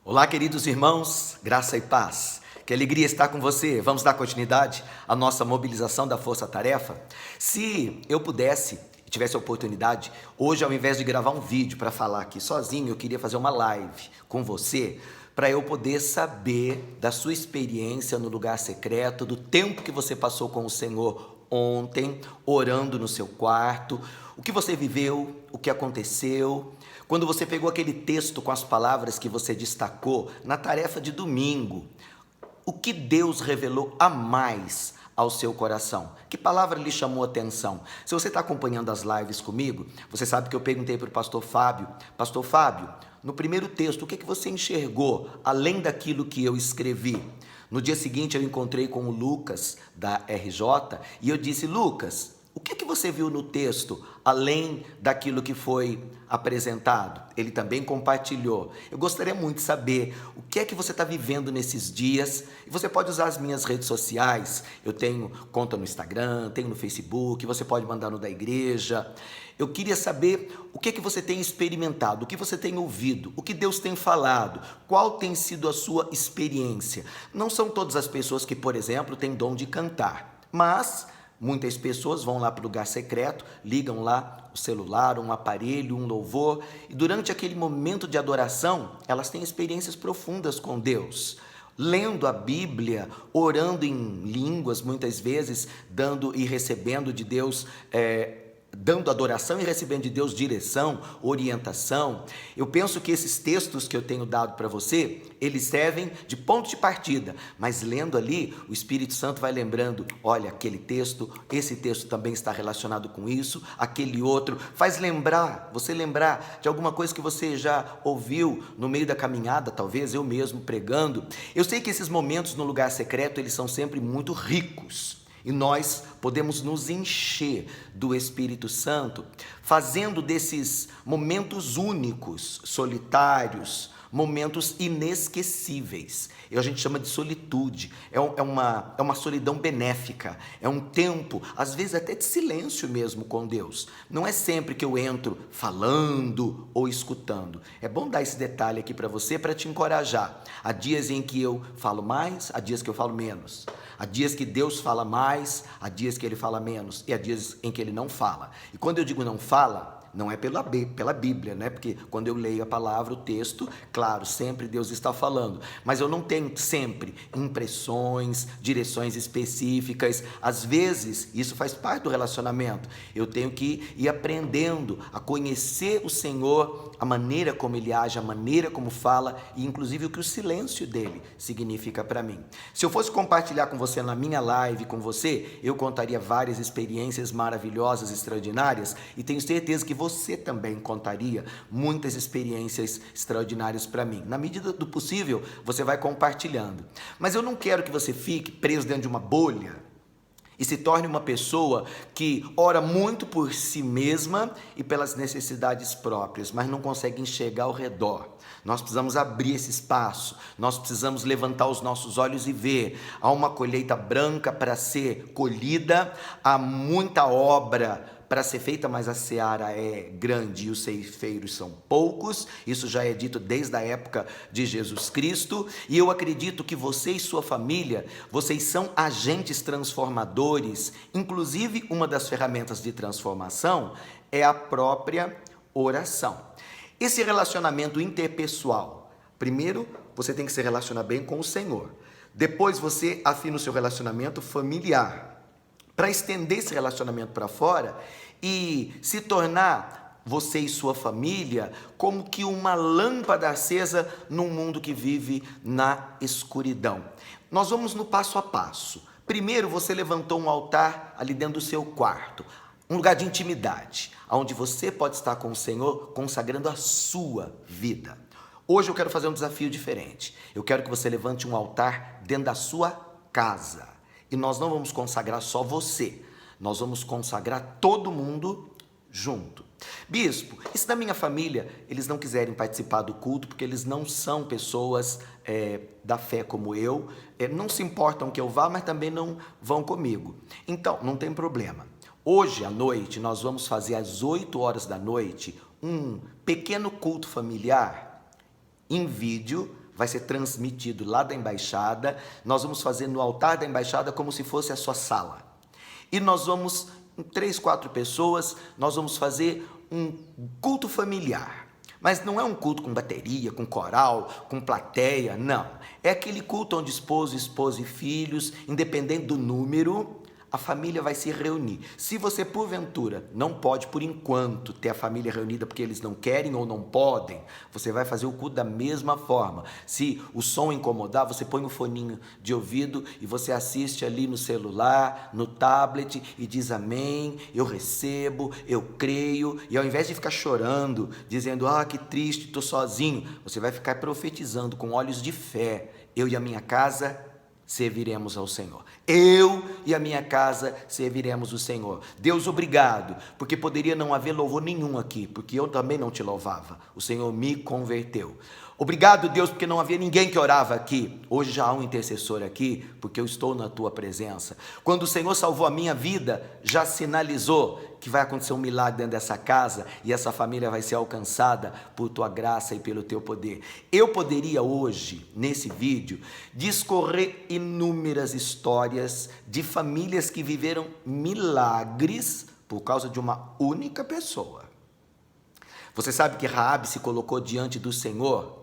Olá, queridos irmãos, graça e paz. Que alegria estar com você. Vamos dar continuidade à nossa mobilização da Força Tarefa? Se eu pudesse e tivesse a oportunidade, hoje ao invés de gravar um vídeo para falar aqui sozinho, eu queria fazer uma live com você para eu poder saber da sua experiência no lugar secreto, do tempo que você passou com o Senhor ontem, orando no seu quarto, o que você viveu, o que aconteceu, quando você pegou aquele texto com as palavras que você destacou na tarefa de domingo, o que Deus revelou a mais ao seu coração? Que palavra lhe chamou a atenção? Se você está acompanhando as lives comigo, você sabe que eu perguntei para o pastor Fábio, no primeiro texto, o que você enxergou além daquilo que eu escrevi? No dia seguinte eu encontrei com o Lucas da RJ e eu disse: Lucas, o que você viu no texto, além daquilo que foi apresentado? Ele também compartilhou. Eu gostaria muito de saber o que é que você está vivendo nesses dias. E você pode usar as minhas redes sociais. Eu tenho conta no Instagram, tenho no Facebook, você pode mandar no da igreja. Eu queria saber o que é que você tem experimentado, o que você tem ouvido, o que Deus tem falado, qual tem sido a sua experiência. Não são todas as pessoas que, por exemplo, têm dom de cantar, mas muitas pessoas vão lá para o lugar secreto, ligam lá o celular, um aparelho, um louvor, e durante aquele momento de adoração, elas têm experiências profundas com Deus. Lendo a Bíblia, orando em línguas, muitas vezes, dando e recebendo de Deus, dando adoração e recebendo de Deus direção, orientação. Eu penso que esses textos que eu tenho dado para você, eles servem de ponto de partida, mas lendo ali, o Espírito Santo vai lembrando, olha, aquele texto, esse texto também está relacionado com isso, aquele outro, faz você lembrar de alguma coisa que você já ouviu no meio da caminhada, talvez eu mesmo pregando. Eu sei que esses momentos no lugar secreto, eles são sempre muito ricos. E nós podemos nos encher do Espírito Santo, fazendo desses momentos únicos, solitários, momentos inesquecíveis. A gente chama de solitude, é uma solidão benéfica, é um tempo, às vezes até de silêncio mesmo com Deus. Não é sempre que eu entro falando ou escutando. É bom dar esse detalhe aqui para você, para te encorajar. Há dias em que eu falo mais, há dias que eu falo menos. Há dias que Deus fala mais, há dias que Ele fala menos, e há dias em que Ele não fala. E quando eu digo não fala, não é pela Bíblia, né? Porque quando eu leio a palavra, o texto, claro, sempre Deus está falando, mas eu não tenho sempre impressões, direções específicas. Às vezes, isso faz parte do relacionamento. Eu tenho que ir aprendendo a conhecer o Senhor, a maneira como Ele age, a maneira como fala e inclusive o que o silêncio dele significa para mim. Se eu fosse compartilhar com você na minha live, com você, eu contaria várias experiências maravilhosas, extraordinárias, e tenho certeza que você também contaria muitas experiências extraordinárias para mim. Na medida do possível, você vai compartilhando. Mas eu não quero que você fique preso dentro de uma bolha e se torne uma pessoa que ora muito por si mesma e pelas necessidades próprias, mas não consegue enxergar ao redor. Nós precisamos abrir esse espaço, nós precisamos levantar os nossos olhos e ver. Há uma colheita branca para ser colhida, há muita obra para ser feita, mas a seara é grande e os ceifeiros são poucos. Isso já é dito desde a época de Jesus Cristo, e eu acredito que você e sua família, vocês são agentes transformadores. Inclusive, uma das ferramentas de transformação é a própria oração. Esse relacionamento interpessoal, primeiro você tem que se relacionar bem com o Senhor, depois você afina o seu relacionamento familiar, para estender esse relacionamento para fora e se tornar, você e sua família, como que uma lâmpada acesa num mundo que vive na escuridão. Nós vamos no passo a passo. Primeiro, você levantou um altar ali dentro do seu quarto, um lugar de intimidade, onde você pode estar com o Senhor consagrando a sua vida. Hoje eu quero fazer um desafio diferente. Eu quero que você levante um altar dentro da sua casa. E nós não vamos consagrar só você, nós vamos consagrar todo mundo junto. Bispo, e se da minha família eles não quiserem participar do culto, porque eles não são pessoas da fé como eu, não se importam que eu vá, mas também não vão comigo. Então, não tem problema. Hoje à noite nós vamos fazer às 8 horas da noite um pequeno culto familiar em vídeo. vai ser transmitido lá da embaixada. Nós vamos fazer no altar da embaixada como se fosse a sua sala. E nós vamos, em 3, 4 pessoas, nós vamos fazer um culto familiar. Mas não é um culto com bateria, com coral, com plateia, não. É aquele culto onde esposa e filhos, independente do número, a família vai se reunir. Se você, porventura, não pode, por enquanto, ter a família reunida porque eles não querem ou não podem, você vai fazer o culto da mesma forma. Se o som incomodar, você põe um foninho de ouvido e você assiste ali no celular, no tablet e diz amém, eu recebo, eu creio. E ao invés de ficar chorando, dizendo, que triste, estou sozinho, você vai ficar profetizando com olhos de fé. Eu e a minha casa serviremos ao Senhor. Eu e a minha casa serviremos o Senhor. Deus, obrigado, porque poderia não haver louvor nenhum aqui, porque eu também não te louvava. O Senhor me converteu. Obrigado, Deus, porque não havia ninguém que orava aqui. Hoje já há um intercessor aqui, porque eu estou na tua presença. Quando o Senhor salvou a minha vida, já sinalizou que vai acontecer um milagre dentro dessa casa e essa família vai ser alcançada por tua graça e pelo teu poder. Eu poderia hoje, nesse vídeo, discorrer inúmeras histórias de famílias que viveram milagres por causa de uma única pessoa. Você sabe que Raabe se colocou diante do Senhor?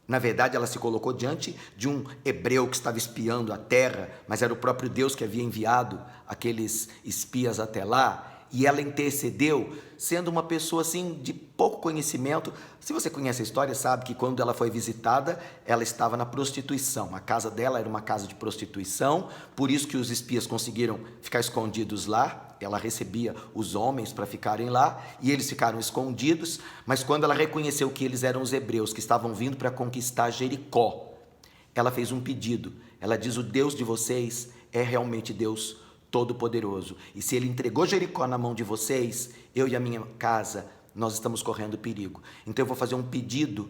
Na verdade, ela se colocou diante de um hebreu que estava espiando a terra, mas era o próprio Deus que havia enviado aqueles espias até lá, e ela intercedeu, sendo uma pessoa assim de pouco conhecimento. Se você conhece a história, sabe que quando ela foi visitada, ela estava na prostituição. A casa dela era uma casa de prostituição, por isso que os espias conseguiram ficar escondidos lá. Ela recebia os homens para ficarem lá e eles ficaram escondidos, mas quando ela reconheceu que eles eram os hebreus que estavam vindo para conquistar Jericó, ela fez um pedido. Ela diz, o Deus de vocês é realmente Deus Todo-Poderoso, e se ele entregou Jericó na mão de vocês, eu e a minha casa, nós estamos correndo perigo. Então eu vou fazer um pedido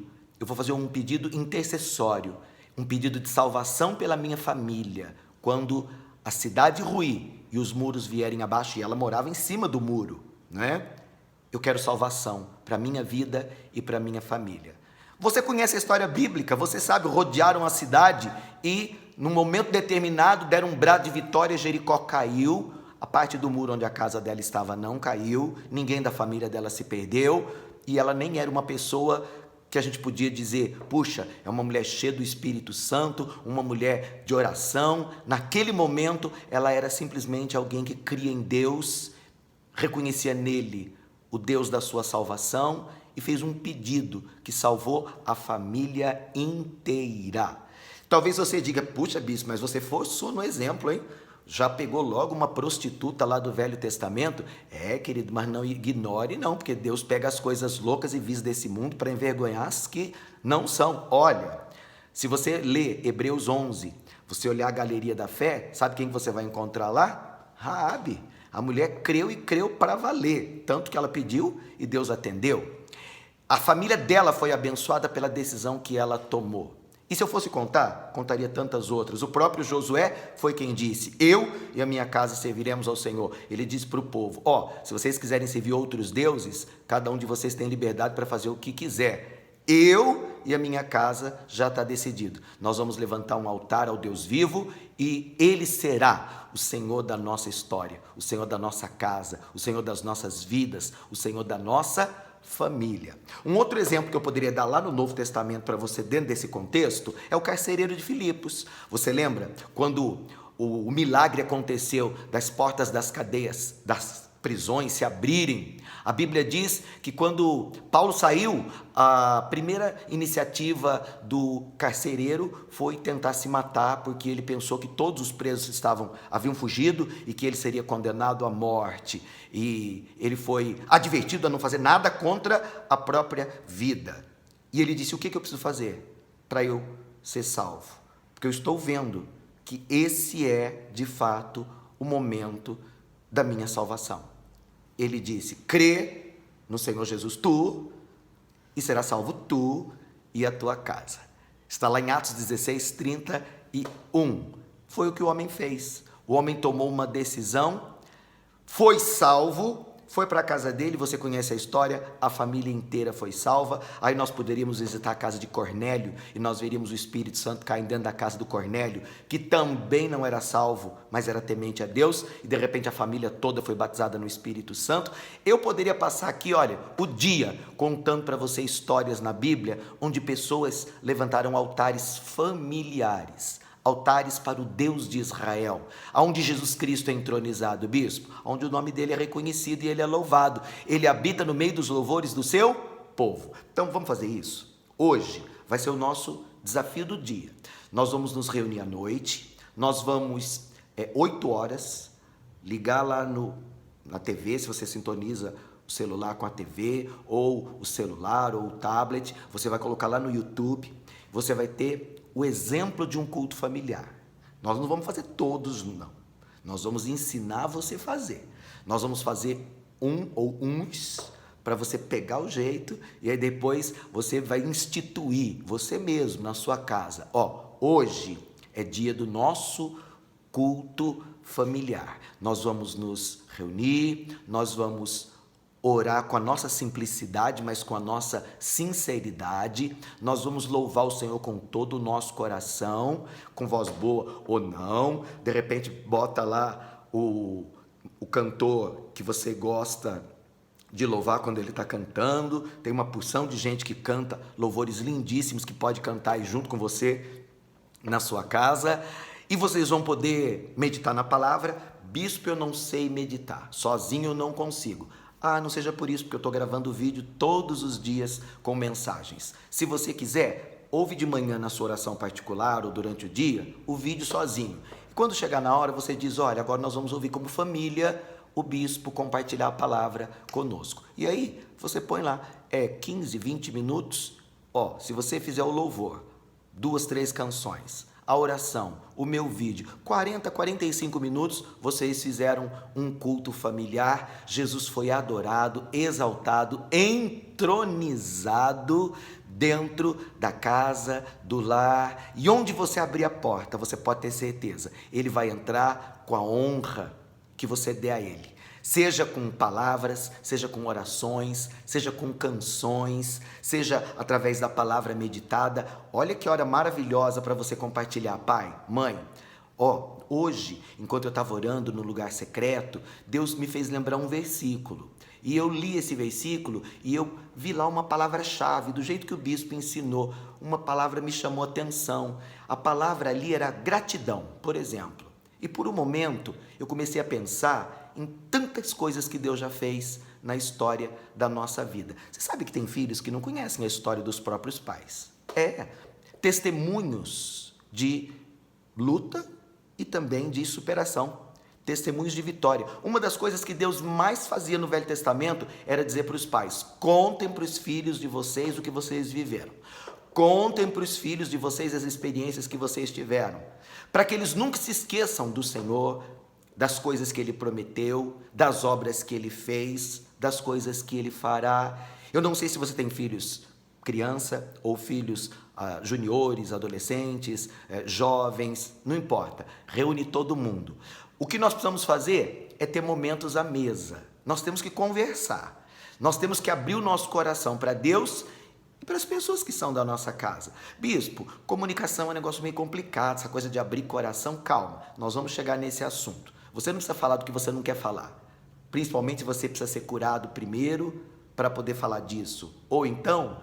intercessório, um pedido de salvação pela minha família, quando a cidade ruir e os muros vierem abaixo, e ela morava em cima do muro, né? Eu quero salvação para a minha vida e para a minha família. Você conhece a história bíblica, você sabe, rodearam a cidade e, num momento determinado, deram um brado de vitória, Jericó caiu, a parte do muro onde a casa dela estava não caiu, ninguém da família dela se perdeu, e ela nem era uma pessoa que a gente podia dizer, puxa, é uma mulher cheia do Espírito Santo, uma mulher de oração. Naquele momento, ela era simplesmente alguém que cria em Deus, reconhecia nele o Deus da sua salvação e fez um pedido que salvou a família inteira. Talvez você diga, puxa, bispo, mas você forçou no exemplo, hein? Já pegou logo uma prostituta lá do Velho Testamento? É, querido, mas não ignore não, porque Deus pega as coisas loucas e vis desse mundo para envergonhar as que não são. Olha, se você ler Hebreus 11, você olhar a galeria da fé, sabe quem você vai encontrar lá? Raabe. A mulher creu e creu para valer, tanto que ela pediu e Deus atendeu. A família dela foi abençoada pela decisão que ela tomou. E se eu fosse contar, contaria tantas outras. O próprio Josué foi quem disse, eu e a minha casa serviremos ao Senhor. Ele disse para o povo, se vocês quiserem servir outros deuses, cada um de vocês tem liberdade para fazer o que quiser. Eu e a minha casa já está decidido. Nós vamos levantar um altar ao Deus vivo e Ele será o Senhor da nossa história, o Senhor da nossa casa, o Senhor das nossas vidas, o Senhor da nossa família. Um outro exemplo que eu poderia dar lá no Novo Testamento para você dentro desse contexto é o carcereiro de Filipos. Você lembra quando o milagre aconteceu das portas das cadeias, das prisões se abrirem? A Bíblia diz que quando Paulo saiu, a primeira iniciativa do carcereiro foi tentar se matar, porque ele pensou que todos os presos haviam fugido e que ele seria condenado à morte. E ele foi advertido a não fazer nada contra a própria vida. E ele disse, o que eu preciso fazer para eu ser salvo? Porque eu estou vendo que esse é, de fato, o momento da minha salvação. Ele disse, crê no Senhor Jesus tu, e será salvo tu e a tua casa. Está lá em Atos 16, 31. Foi o que o homem fez. O homem tomou uma decisão, foi salvo foi para a casa dele, você conhece a história, a família inteira foi salva. Aí nós poderíamos visitar a casa de Cornélio e nós veríamos o Espírito Santo caindo dentro da casa do Cornélio, que também não era salvo, mas era temente a Deus, e de repente a família toda foi batizada no Espírito Santo. Eu poderia passar aqui, olha, o dia contando para você histórias na Bíblia onde pessoas levantaram altares familiares, altares para o Deus de Israel, onde Jesus Cristo é entronizado, bispo, onde o nome dele é reconhecido e ele é louvado, ele habita no meio dos louvores do seu povo. Então vamos fazer isso? Hoje vai ser o nosso desafio do dia. Nós vamos nos reunir à noite, nós vamos 8 horas, ligar lá na TV, se você sintoniza o celular com a TV, ou o celular, ou o tablet, você vai colocar lá no YouTube, você vai ter o exemplo de um culto familiar. Nós não vamos fazer todos, não. Nós vamos ensinar você a fazer. Nós vamos fazer um ou uns para você pegar o jeito e aí depois você vai instituir você mesmo na sua casa. Hoje é dia do nosso culto familiar. Nós vamos nos reunir, nós vamos orar com a nossa simplicidade, mas com a nossa sinceridade. Nós vamos louvar o Senhor com todo o nosso coração, com voz boa ou não. De repente, bota lá o cantor que você gosta de louvar quando ele está cantando. Tem uma porção de gente que canta louvores lindíssimos, que pode cantar aí junto com você na sua casa. E vocês vão poder meditar na palavra. Bispo, eu não sei meditar, sozinho eu não consigo. Não seja por isso, porque eu estou gravando vídeo todos os dias com mensagens. Se você quiser, ouve de manhã na sua oração particular ou durante o dia, o vídeo sozinho. E quando chegar na hora, você diz, olha, agora nós vamos ouvir como família o bispo compartilhar a palavra conosco. E aí, você põe lá, 15, 20 minutos, se você fizer o louvor, 2, 3 canções, a oração, o meu vídeo, 40, 45 minutos, vocês fizeram um culto familiar, Jesus foi adorado, exaltado, entronizado dentro da casa, do lar, e onde você abrir a porta, você pode ter certeza, ele vai entrar com a honra que você der a ele. Seja com palavras, seja com orações, seja com canções, seja através da palavra meditada. Olha que hora maravilhosa para você compartilhar, pai, mãe. Hoje, enquanto eu estava orando no lugar secreto, Deus me fez lembrar um versículo. E eu li esse versículo e eu vi lá uma palavra-chave, do jeito que o bispo ensinou. Uma palavra me chamou a atenção. A palavra ali era gratidão, por exemplo. E por um momento, eu comecei a pensar em tantas coisas que Deus já fez na história da nossa vida. Você sabe que tem filhos que não conhecem a história dos próprios pais. Testemunhos de luta e também de superação. Testemunhos de vitória. Uma das coisas que Deus mais fazia no Velho Testamento era dizer para os pais, contem para os filhos de vocês o que vocês viveram. Contem para os filhos de vocês as experiências que vocês tiveram. Para que eles nunca se esqueçam do Senhor, das coisas que Ele prometeu, das obras que Ele fez, das coisas que Ele fará. Eu não sei se você tem filhos criança ou filhos juniores, adolescentes, jovens, não importa. Reúne todo mundo. O que nós precisamos fazer é ter momentos à mesa. Nós temos que conversar. Nós temos que abrir o nosso coração para Deus e para as pessoas que são da nossa casa. Bispo, comunicação é um negócio meio complicado, essa coisa de abrir coração, calma. Nós vamos chegar nesse assunto. Você não precisa falar do que você não quer falar. Principalmente você precisa ser curado primeiro para poder falar disso. Ou então,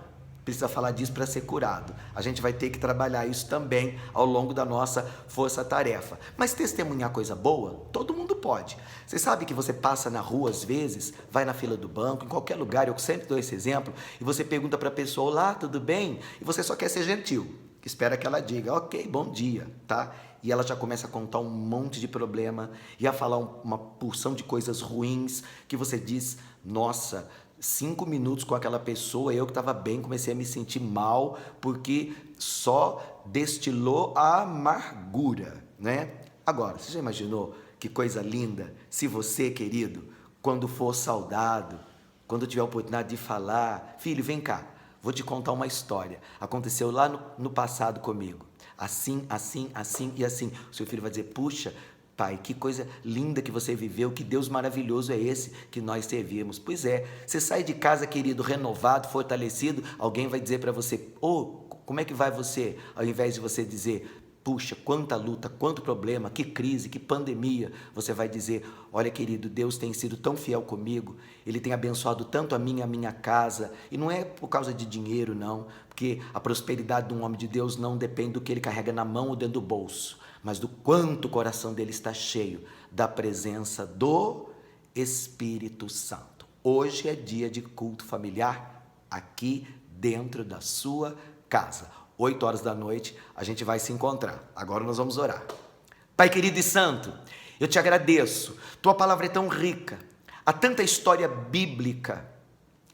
precisa falar disso para ser curado. A gente vai ter que trabalhar isso também ao longo da nossa força-tarefa. Mas testemunhar coisa boa, todo mundo pode. Você sabe que você passa na rua às vezes, vai na fila do banco, em qualquer lugar, eu sempre dou esse exemplo, e você pergunta para a pessoa, olá, tudo bem? E você só quer ser gentil, que espera que ela diga, ok, bom dia, tá? E ela já começa a contar um monte de problema e a falar uma porção de coisas ruins que você diz, nossa, 5 minutos com aquela pessoa, eu que estava bem, comecei a me sentir mal porque só destilou a amargura, né? Agora, você já imaginou que coisa linda se você, querido, quando for saudado, quando tiver a oportunidade de falar, filho, vem cá, vou te contar uma história, aconteceu lá no passado comigo. Assim, assim, assim e assim. O seu filho vai dizer, puxa, Pai, que coisa linda que você viveu, que Deus maravilhoso é esse que nós servimos. Pois é, você sai de casa, querido, renovado, fortalecido, alguém vai dizer para você, como é que vai você? Ao invés de você dizer, puxa, quanta luta, quanto problema, que crise, que pandemia, você vai dizer, olha querido, Deus tem sido tão fiel comigo, Ele tem abençoado tanto a minha casa, e não é por causa de dinheiro não, porque a prosperidade de um homem de Deus não depende do que ele carrega na mão ou dentro do bolso, mas do quanto o coração dele está cheio da presença do Espírito Santo. Hoje é dia de culto familiar aqui dentro da sua casa. 8 horas da noite a gente vai se encontrar. Agora nós vamos orar. Pai querido e santo, eu te agradeço. Tua palavra é tão rica. Há tanta história bíblica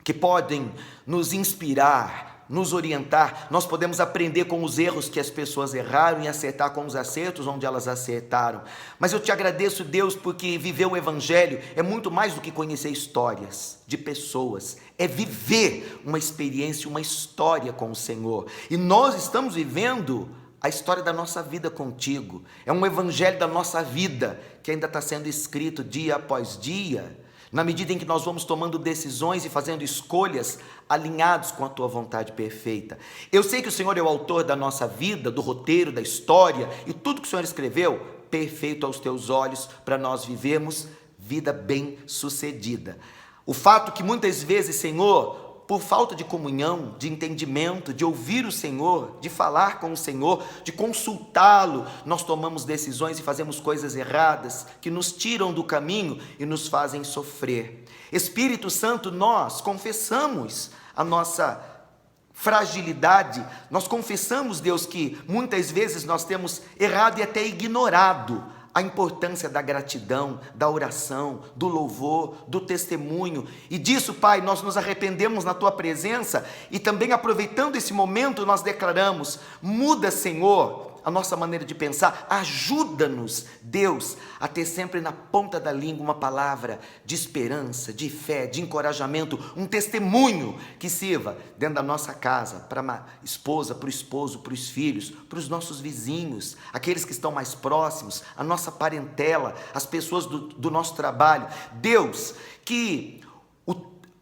que podem nos inspirar, nos orientar. Nós podemos aprender com os erros que as pessoas erraram e acertar com os acertos onde elas acertaram. Mas eu te agradeço, Deus, porque viver o Evangelho é muito mais do que conhecer histórias de pessoas. É viver uma experiência, uma história com o Senhor. E nós estamos vivendo a história da nossa vida contigo. É um Evangelho da nossa vida que ainda está sendo escrito dia após dia, na medida em que nós vamos tomando decisões e fazendo escolhas alinhados com a tua vontade perfeita. Eu sei que o Senhor é o autor da nossa vida, do roteiro, da história, e tudo que o Senhor escreveu, perfeito aos teus olhos, para nós vivermos vida bem-sucedida. O fato que muitas vezes, Senhor, por falta de comunhão, de entendimento, de ouvir o Senhor, de falar com o Senhor, de consultá-lo, nós tomamos decisões e fazemos coisas erradas que nos tiram do caminho e nos fazem sofrer. Espírito Santo, nós confessamos a nossa fragilidade, nós confessamos, Deus, que muitas vezes nós temos errado e até ignorado a importância da gratidão, da oração, do louvor, do testemunho, e disso, Pai, nós nos arrependemos na Tua presença, e também aproveitando esse momento, nós declaramos, muda, Senhor, a nossa maneira de pensar, ajuda-nos, Deus, a ter sempre na ponta da língua uma palavra de esperança, de fé, de encorajamento, um testemunho que sirva dentro da nossa casa, para a esposa, para o esposo, para os filhos, para os nossos vizinhos, aqueles que estão mais próximos, a nossa parentela, as pessoas do nosso trabalho. Deus, que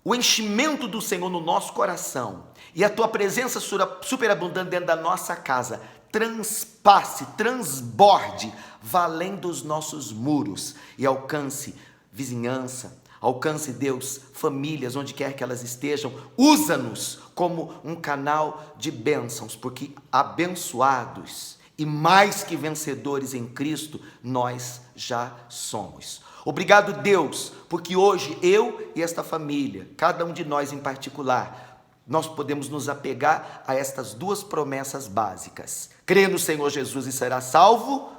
o enchimento do Senhor no nosso coração e a Tua presença superabundante dentro da nossa casa transpasse, transborde, vá além dos nossos muros e alcance vizinhança, alcance, Deus, famílias, onde quer que elas estejam. Usa-nos como um canal de bênçãos, porque abençoados e mais que vencedores em Cristo, nós já somos. Obrigado, Deus, porque hoje eu e esta família, cada um de nós em particular, nós podemos nos apegar a estas duas promessas básicas. Crê no Senhor Jesus e serás salvo,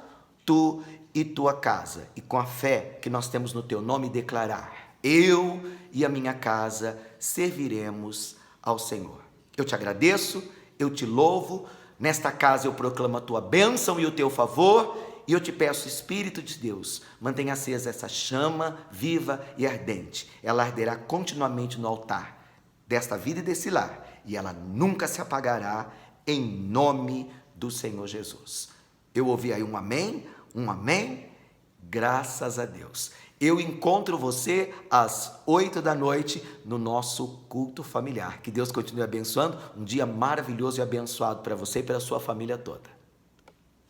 tu e tua casa. E com a fé que nós temos no teu nome, declarar, eu e a minha casa serviremos ao Senhor. Eu te agradeço, eu te louvo, nesta casa eu proclamo a tua bênção e o teu favor, e eu te peço, Espírito de Deus, mantenha acesa essa chama viva e ardente. Ela arderá continuamente no altar desta vida e desse lar, e ela nunca se apagará, em nome do Senhor Jesus. Eu ouvi aí um amém, graças a Deus. Eu encontro você às 8 da noite no nosso culto familiar. Que Deus continue abençoando, um dia maravilhoso e abençoado para você e para a sua família toda.